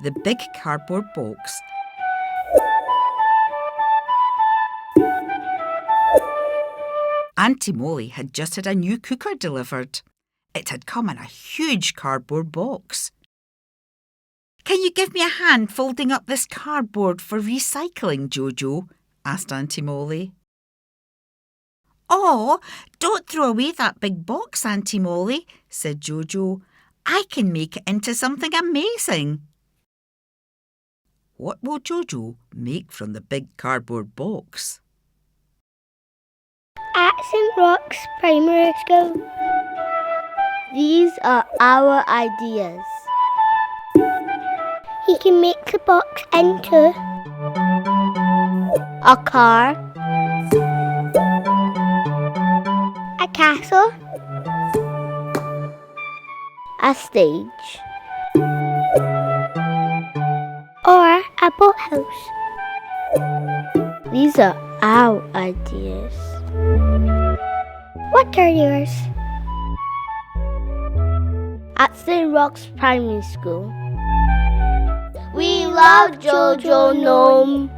the big cardboard box. Auntie Molly had just had a new cooker delivered. It had come in a huge cardboard box. "Can you give me a hand folding up this cardboard for recycling, Jojo?" asked Auntie Molly. "Oh, don't throw away that big box, Auntie Molly," said Jojo. "I can make it into something amazing." What will Jojo make from the big cardboard box? At St. Roch's Primary School. These are our ideas. He can make the box into a car, a castle, a stage, or a boathouse. These are our ideas. What are yours? At St. Roch's Primary School. We love JoJo Gnome.